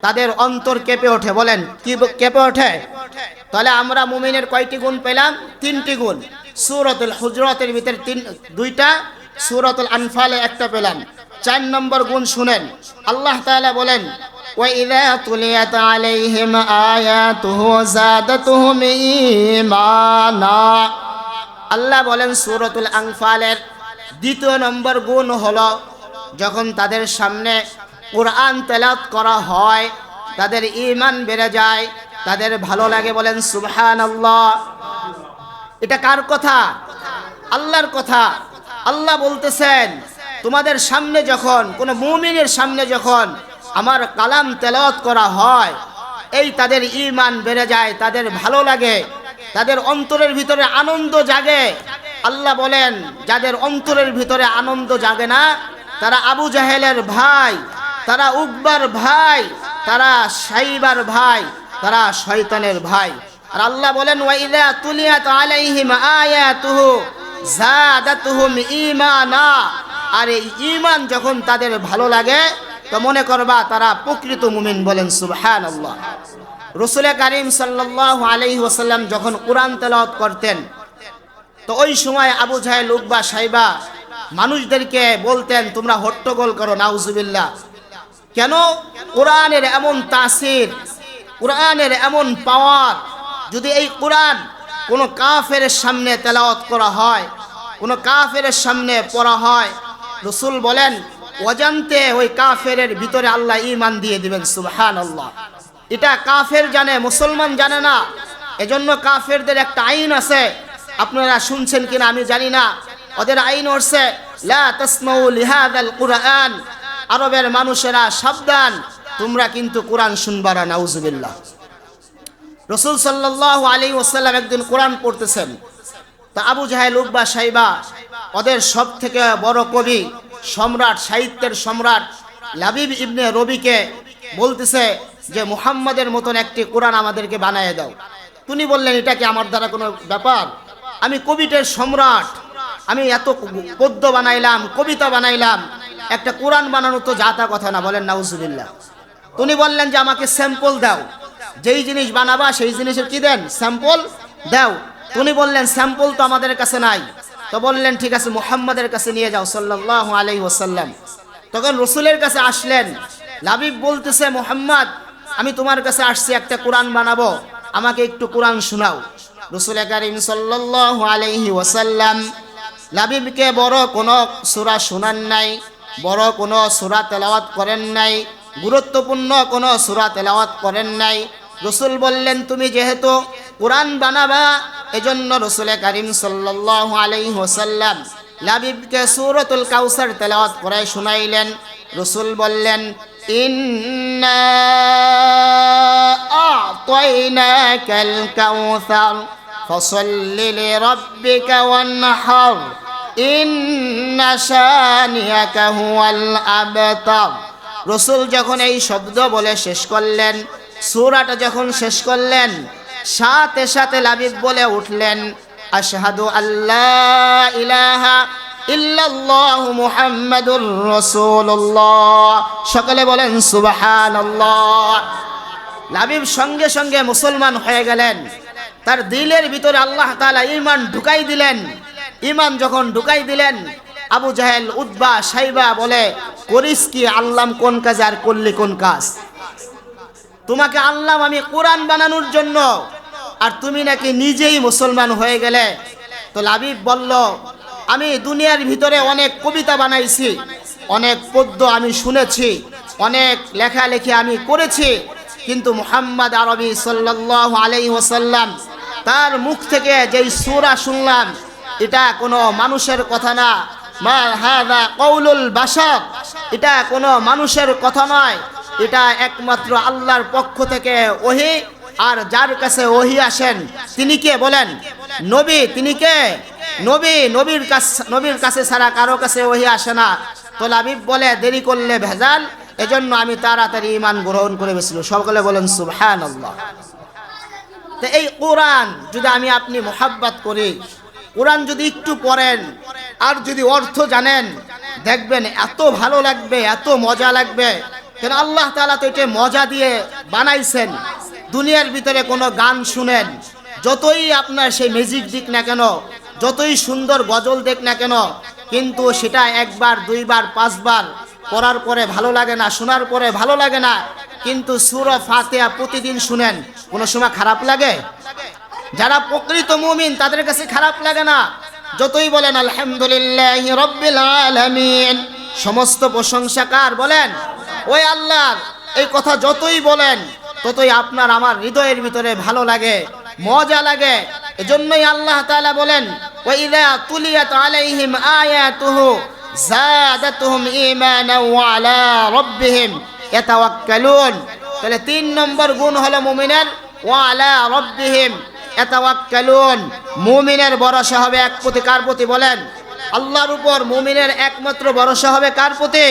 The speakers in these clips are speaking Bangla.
তাদের অন্তর কেঁপে ওঠে। বলেন কি কেঁপে ওঠে? তাহলে আমরা মুমিনের কয়টি গুণ পেলাম? 3টি গুণ। সূরাতুল হুজুরাতের ভিতর দুইটা, সূরাতুল আনফালে একটা পেলাম। 4 নম্বর গুণ শুনেন, আল্লাহ তাআলা বলেন ওয়াইযা তুলিয়াত আলাইহিম আয়াতুহু যাদাতুহুম ঈমানা। আল্লাহ বলেন সূরাতুল আনফালের 2 নম্বর গুণ হলো যখন তাদের সামনে কোরআন তেলাওয়াত করা হয় তাদের ঈমান বেড়ে যায়, তাদের ভালো লাগে। বলেন সুবহানাল্লাহ। এটা কার কথা? আল্লাহর কথা। আল্লাহ বলতেছেন তোমাদের সামনে যখন কোনো মুমিনের সামনে যখন আমার কালাম তেলাওয়াত করা হয়, এই তাদের ঈমান বেড়ে যায়, তাদের ভালো লাগে, তাদের অন্তরের ভিতরে আনন্দ জাগে। আল্লাহ বলেন যাদের অন্তরের ভিতরে আনন্দ জাগে না তারা আবু জাহেলের ভাই, তারা উকবার ভাই, তারা সাইবার ভাই, তারা শয়তানের ভাই। আর আল্লাহ বলেন ওয়াইযা তুলিয়াত আলাইহিম আয়াতুহু যাদাতুহুম ঈমানা। আর এই ঈমান যখন তাদের ভালো লাগে তো মনে করবা তারা প্রকৃত মুমিন। বলেন সুবহানাল্লাহ। রাসূল কারীম সাল্লাল্লাহু আলাইহি ওয়াসাল্লাম যখন কোরআন তেলাওয়াত করতেন তো ওই সময় আবু জাহেল, উকবা, সাইবা মানুষদেরকে বলতেন তোমরা হট্টগোল করো, নাউজুবিল্লাহ। কেন? কোরআনের এমন তাসির, কোরআনের এমন পাওয়ার। যদি এই কোরআন কোনো কাফের সামনে তেলাওয়াত করা হয়, কোনো কাফের সামনে পড়া হয়, রাসূল বলেন অজান্তে ওই কাফের ভিতরে আল্লাহ ঈমান দিয়ে দিবেন। সুবহানাল্লাহ। এটা কাফের জানে, মুসলমান জানে না। এজন্য কাফেরদের একটা আইন আছে, আপনারা শুনছেন কিনা আমি জানি না। ওদের আইন হচ্ছে লা তাসমাউ লিহাদাল কুরআন। আরবের মানুষেরা সাবধান, তোমরা কিন্তু কোরআন শুনবা না, নাউজুবিল্লাহ। রাসূল সাল্লাল্লাহু আলাইহি ওয়াসাল্লাম একদিন কোরআন পড়তেছেন, তা আবু জাহেল, উকবা, সাইবা ওদের সব থেকে বড় কবি, সম্রাট, সাহিত্যের সম্রাট লাবিব ইবনে রবিকে বলতেছে যে মুহাম্মাদের মতন একটি কোরআন আমাদেরকে বানিয়ে দাও। তিনি বললেন এটা কি আমার দ্বারা কোনো ব্যাপার? আমি কবিদের সম্রাট, আমি এত পদ্য বানাইলাম, কবিতা বানাইলাম, একটা কোরআন বানানো তো জাতা কথা না। বলেন নাউজুবিল্লাহ। তিনি বললেন যে আমাকে স্যাম্পল দাও, যেই জিনিস বানাবা সেই জিনিসের কি দেন? স্যাম্পল দাও। তিনি বললেন স্যাম্পল তো আমাদের কাছে নাই। তো বললেন ঠিক আছে মুহাম্মাদের কাছে নিয়ে যাও সাল্লাল্লাহু আলাইহি ওয়াসাল্লাম। তখন রাসূলের কাছে আসলেন, লাবিব বলতেছে মুহাম্মদ আমি তোমার কাছে আসছি, একটা কোরআন বানাবো, আমাকে একটু কোরআন শোনাও। রাসূল কারীম সাল্লাল্লাহু আলাইহি ওয়াসাল্লাম লাবিবকে বড় কোনো সূরা শোনান নাই, বড় কোনো সূরা তেলাওয়াত করেন নাই, গুরুত্বপূর্ণ কোনো সূরা তেলাওয়াত করেন নাই। রাসূল বললেন তুমি যেহেতু কোরআন বানাবা, এজন্য রাসূল কারীম সাল্লাল্লাহু আলাইহি ওয়াসাল্লাম লাবিবকে সূরাতুল কাউসার তেলাওয়াত করে শুনাইলেন। রাসূল বললেন ইন্না আ'তাইনাকাল কাউসার ফসল্লি লিরাব্বিকা ওয়ানহার ইন্না শানিয়াকা হুয়াল আবতার। রাসূল যখন এই শব্দ বলে শেষ করলেন, সূরাটা যখন শেষ করলেন, সাথে সাথে লাবিব বলে উঠলেন আশহাদু আল্লা ইলাহা ইল্লাল্লাহু মুহাম্মাদুর রাসূলুল্লাহ। সকলে বলেন সুবহানাল্লাহ। লাবিব সঙ্গে সঙ্গে মুসলমান হয়ে গেলেন, তার দিলের ভিতরে আল্লাহ তাআলা ঈমান ঢুকাই দিলেন। ঈমান যখন ঢুকাই দিলেন, আবু জাহেল, উতবা, সাইবা বলে করিস কি? আল্লাম কোন কাজ আর করলি কোন কাজ? তোমাকে আল্লাম আমি কোরআন বানানোর জন্য, আর তুমি নাকি নিজেই মুসলমান হয়ে গেলে। তো লাবিব বলল আমি দুনিয়ার ভিতরে অনেক কবিতা বানাইছি, অনেক পদ্য আমি শুনেছি, অনেক লেখালেখি আমি করেছি, কিন্তু মুহাম্মদ আরবি সাল্লাল্লাহু আলাইহি ওয়াসাল্লাম তার মুখ থেকে যেই সূরা শুনলাম এটা কোনো মানুষের কথা না। মা হাযা কাউলুল বাশার, এটা কোনো মানুষের কথা নয়, এটা একমাত্র আল্লাহর পক্ষ থেকে ওহী। আর যার কাছে ওহী আসেন তিনি কে? বলেন নবী। তিনি কে? নবী। নবীর কাছে ছাড়া কারো কাছে ওহী আসে না। তো লাবিব বলে দেরি করলে ভেজাল, এজন্য আমি তাড়াতাড়ি ঈমান গ্রহণ করে বসল। সকলে বলেন সুবহানাল্লাহ। তো এই কোরআন যদি আমি আপনি মুহাব্বত করি, কোরআন যদি একটু পড়েন আর যদি অর্থ জানেন, দেখবেন এত ভালো লাগবে, এত মজা লাগবে। কেন আল্লাহ তাআলা তো এটা মজা দিয়ে বানাইছেন। দুনিয়ার ভিতরে কোনো গান শুনেন, যতই আপনার সেই মিউজিক দিক না কেন, যতই সুন্দর গজল দেখ না কেন, কিন্তু সেটা একবার দুইবার পাঁচবার পড়ার পরে ভালো লাগে না, শোনার পরে ভালো লাগে না। কিন্তু সূরা ফাতিহা প্রতিদিন শুনেন, কোনো সময় খারাপ লাগে? যারা প্রকৃত মুমিন তাদের কাছে খারাপ লাগে না। যতই বলেন আলহামদুলিল্লাহি রাব্বিল আলামিন, সমস্ত প্রশংসা কার? বলেন ওই আল্লাহর। এই কথা যতই বলেন ততই আপনার আমার হৃদয়ের ভিতরে ভালো লাগে, মজা লাগে। এজন্যই আল্লাহ তাআলা বলেন ওয়া ইযা তুলিয়াত আলাইহিম আয়াতুহু যাদাতুহুম ঈমানান ওয়া আলা রাব্বিহিম ইয়াতাওয়াক্কালুন। তাহলে 3 নম্বর গুণ হলো মুমিনের, ওয়া আলা রাব্বিহিম ইয়াতাওয়াক্কালুন। মুমিনের ভরসা হবে এক প্রতি, কার প্রতি? বলেন আল্লাহর উপর। মুমিনের একমাত্র ভরসা হবে কার প্রতি?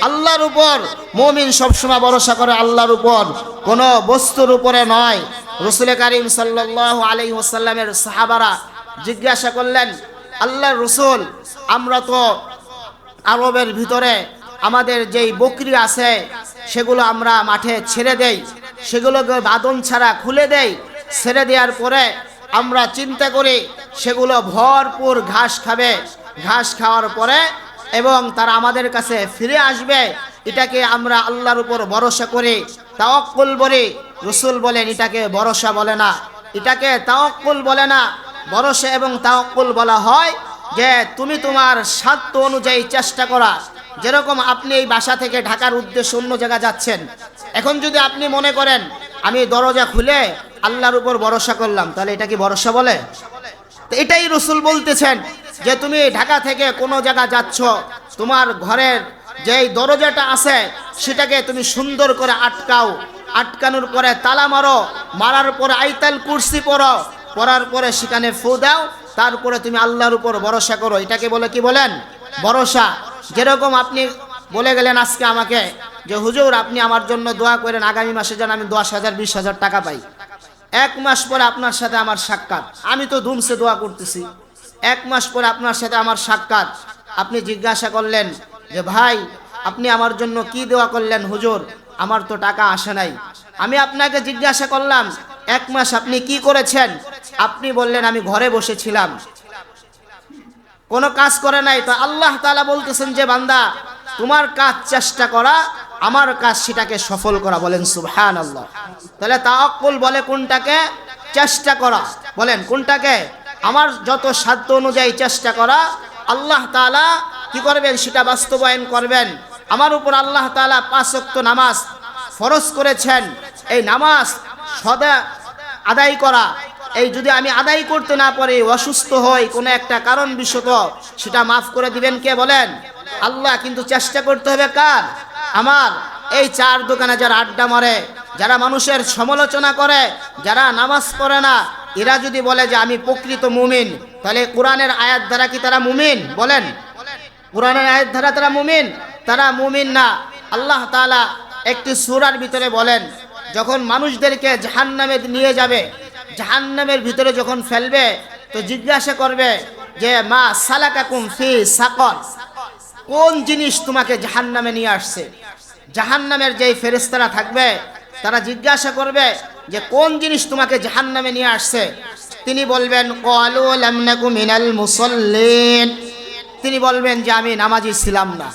আল্লাহর উপর। মুমিন সবসময় ভরসা করে আল্লাহর উপর, কোনো বস্তুর উপরে নয়। রাসূল কারীম সাল্লাল্লাহু আলাইহি ওয়াসাল্লামের সাহাবারা জিজ্ঞাসা করলেন, আল্লাহর রাসূল, আমরা তো আরবের ভিতরে আমাদের যেই বকরি আছে সেগুলো আমরা মাঠে ছেড়ে দেই, সেগুলোকে বাঁধন ছাড়া খুলে দেই। ছেড়ে দেওয়ার পরে আমরা চিন্তা করি সেগুলো ভরপুর ঘাস খাবে, ঘাস খাওয়ার পরে এবং তারা আমাদের কাছে ফিরে আসবে। এটাকে আমরা আল্লাহর উপর ভরসা করি, তাওয়াক্কুল বলি। রাসূল বলেন এটাকে ভরসা বলে না, এটাকে তাওয়াক্কুল বলে না। ভরসা এবং তাওয়াক্কুল বলা হয় যে তুমি তোমার সাধ্য অনুযায়ী চেষ্টা করা। যেরকম আপনি এই বাসা থেকে ঢাকার উদ্দেশ্যে অন্য জায়গা যাচ্ছেন, এখন যদি আপনি মনে করেন আমি দরজা খুলে আল্লাহর উপর ভরসা করলাম, তাহলে এটা কি ভরসা বলে? তো এটাই রাসূল বলতেছেন যে তুমি ঢাকা থেকে কোনো জায়গা যাচ্ছ, তোমার ঘরের যেই দরজাটা আছে সেটাকে তুমি সুন্দর করে আটকাও, আটকানোর পরে তালা মারো, মারার পরে আয়াতুল কুরসি পড়ো, পড়ার পরে সেখানে ফু দাও, তারপরে তুমি আল্লাহর উপর ভরসা করো। এটাকে বলে কি? বলেন ভরসা। যেরকম আপনি বলে গেলেন আজকে আমাকে যে হুজুর আপনি আমার জন্য দোয়া করেন, আগামী মাসে যেন আমি 10,000 20,000 টাকা পাই। 1 মাস পরে আপনার সাথে আমার সাক্ষাৎ, আমি তো ধুমসে দোয়া করতেছি। 1 মাস পরে আপনার সাথে আমার সাক্ষাৎ, আপনি জিজ্ঞাসা করলেন যে ভাই আপনি আমার জন্য কি দোয়া করলেন? হুজুর আমার তো টাকা আসে নাই। আমি আপনাকে জিজ্ঞাসা করলাম 1 মাস আপনি কি করেছেন? আপনি বললেন আমি ঘরে বসেছিলাম, কোনো কাজ করে নাই। তো আল্লাহ তাআলা বলতেছেন যে বান্দা তোমার কাজ চেষ্টা করা, আমার কাজ সেটাকে সফল করা। বলেন সুবহানাল্লাহ। তাহলে তাওয়াক্কুল বলে কোনটাকে? চেষ্টা করা। বলেন কোনটাকে? আমার যত সাধ্য অনুযায়ী চেষ্টা করা, আল্লাহ তাআলা কি করবেন? সেটা বাস্তবায়ন করবেন। আমার উপর আল্লাহ তাআলা 5 ওয়াক্ত নামাজ ফরজ করেছেন। এই নামাজ সদা আদায় করা, এই যদি আমি আদায় করতে না পারি, অসুস্থ হই কোনো একটা কারণ বিশত, সেটা মাফ করে দিবেন কে? বলেন আল্লাহ। কিন্তু চেষ্টা করতে হবে কার? আমার। এই 4 দোকানে যারা আড্ডা মারে, যারা মানুষের সমালোচনা করে, যারা নামাজ পড়ে না, এরা যদি বলে যে আমি প্রকৃত মুমিন, তাহলে কোরআনের আয়াত দ্বারা কি তারা মুমিন? বলেন কোরআনের আয়াত দ্বারা তারা মুমিন? তারা মুমিন না। আল্লাহ তাআলা একটি সূরার ভিতরে বলেন যখন মানুষদেরকে জাহান্নামে নিয়ে যাবে, জাহান্নামের ভিতরে যখন ফেলবে তো জিজ্ঞাসা করবে যে মা সালাকাকুম ফি সাকর, কোন জিনিস তোমাকে জাহান্নামে নিয়ে আসছে? জাহান্নামের যেই ফেরেশতারা থাকবে তারা জিজ্ঞাসা করবে যে কোন জিনিস তোমাকে জাহান্নামে নিয়ে আসছে? তিনি বলবেন ক্বালু লাম নাকু মিনাল মুসাল্লিন, তিনি বলবেন যে আমি নামাজি ছিলাম না।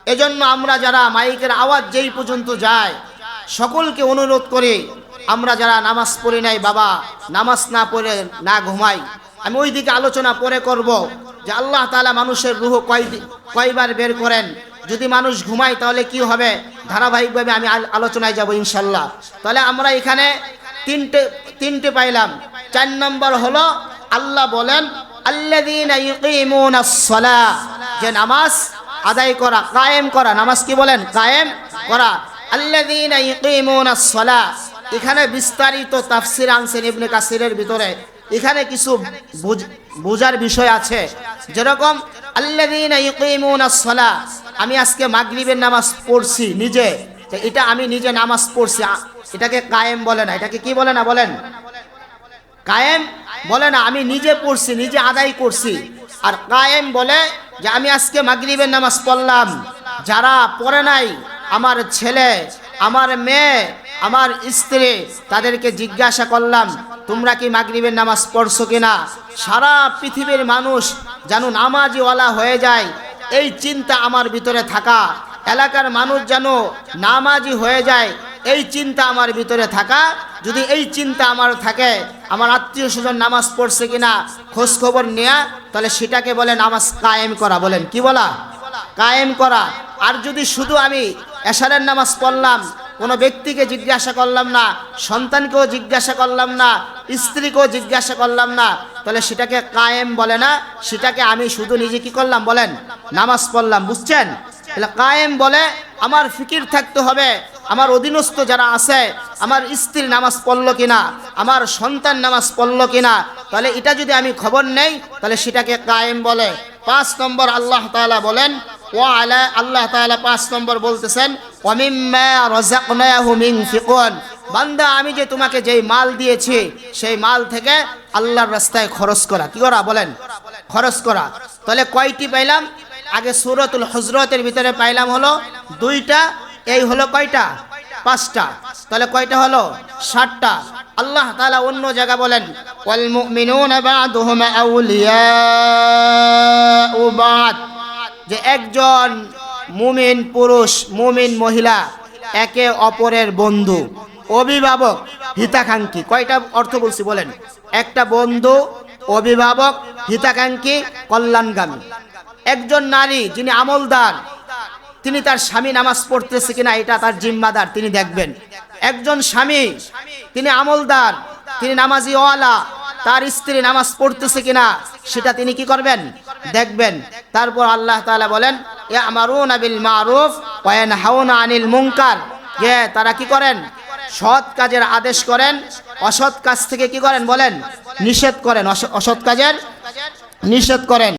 এজন্য আমরা যারা মাইকের আওয়াজ যেই পর্যন্ত যায় সকলকে অনুরোধ করি, আমরা যারা নামাজ পড়ি নাই বাবা, নামাজ না পড়ে না ঘুমাই, আমি ওই দিকে আলোচনা পরে করব যে আল্লাহ তাআলা মানুষের রূহ কয়বার বের করেন। যদি মানুষ ঘুমায় তাহলে কি হবে, ধারাবাহিকভাবে আমি আলোচনায় যাব ইনশাল্লাহ। তাহলে আমরা এখানে তিনটে পাইলাম। 4 নম্বর হলো আল্লাহ বলেন আল্লাযীনা ইউকিমুনাস সালাহ, যে নামাজ আদায় করা, কায়েম করা। নামাজ কি? বলেন কায়েম করা। আল্লাযীনা ইউকিমুনাস সালাহ, এখানে বিস্তারিত তাফসীর আনছেন ইবনে কাসিরের ভিতরে। এখানে কিছু বোঝার বিষয় আছে। যেরকম আল্লাযীনা ইউকিমুনাস সালাহ, আমি আজকে মাগরিবের নামাজ পড়ছি নিজে, তো এটা আমি নিজে নামাজ পড়ছি, এটাকে কায়েম বলে না। এটাকে কি বলে না? বলেন কায়েম বলে না। আমি নিজে পড়ছি, নিজে আদায় করছি। আর কায়েম বলে যে আমি আজকে মাগরিবের নামাজ পড়লাম, যারা পড়ে নাই আমার ছেলে, আমার মেয়ে, আমার স্ত্রী, তাদেরকে জিজ্ঞাসা করলাম তোমরা কি মাগরিবের নামাজ পড়ছো কিনা। সারা পৃথিবীর মানুষ যেন নামাজিওয়ালা হয়ে যায়, এই চিন্তা আমার ভিতরে থাকা, এলাকার মানুষ যেন নামাজি হয়ে যায়, এই চিন্তা আমার ভিতরে থাকা। যদি এই চিন্তা আমার থাকে, আমার আত্মীয় স্বজন নামাজ পড়ছে কিনা খোঁজ খবর নেয়া, তাহলে সেটাকে বলে নামাজ কায়েম করা। বলেন কি বলা? কায়েম করা। আর যদি শুধু আমি এশারের নামাজ পড়লাম, কোনো ব্যক্তিকে জিজ্ঞাসা করলাম না, সন্তানকেও জিজ্ঞাসা করলাম না, স্ত্রীকেও জিজ্ঞাসা করলাম না, তাহলে সেটাকে কায়েম বলে না, সেটাকে আমি শুধু নিজে কি করলাম বলেন, নামাজ পড়লাম। বুঝছেন? তাহলে কায়েম বলে আমার ফিকির থাকতে হবে আমার অধীনস্থ যারা আছে, আমার স্ত্রী নামাজ পড়লো কিনা, আমার সন্তান নামাজ পড়লো কিনা, তাহলে এটা যদি আমি খবর নেই তাহলে সেটাকে কায়েম বলে। 5 নম্বর আল্লাহ তাআলা বলেন ওয়ালা, আল্লাহ তাআলা 5 নম্বর বলতেছেন ওয়ামিম্মা রাযাকনাহুম ইনফিকুন, বান্দা আমি যে তোমাকে যেই মাল দিয়েছি সেই মাল থেকে আল্লাহর রাস্তায় খরচ করা। কি করা বলেন? খরচ করা। তাহলে কয়টি পাইলাম? আগে সূরাতুল হুজরাতের ভিতরে পাইলাম হলো 2টা, এই হলো কয়টা? 5টা। তাহলে কয়টা হলো? 7টা। আল্লাহ তাআলা অন্য জায়গা বলেন ওয়াল মুমিনুনা বা'দুহুম আউলিয়াউ বা'দ, যে একজন মুমিন পুরুষ মুমিন মহিলা একে অপরের বন্ধু, অভিভাবক, হিতাকাঙ্ক্ষী। কয়টা অর্থ বলছি বলেন? একটা বন্ধু, অভিভাবক, হিতাকাঙ্ক্ষী, কল্যাণগামী। একজন নারী যিনি আমলদার, তিনি তার স্বামী নামাজ পড়তেছে কিনা এটা তার জিম্মাদার, তিনি দেখবেন। একজন স্বামী তিনি আমলদার, তিনি নামাজি ওয়ালা, তার স্ত্রী নামাজ পড়তেছে কিনা সেটা তিনি কি করবেন? দেখবেন। তারপর আল্লাহ তাআলা বলেন ইয়ামারুনা বিল মারুফ ওয়া ইয়ানহাউনা আনিল মুনকার, যে তারা কি করেন? সৎ কাজের আদেশ করেন, অসৎ কাজ থেকে কি করেন বলেন? নিষেধ করেন, অসৎ কাজের নিষেধ করেন।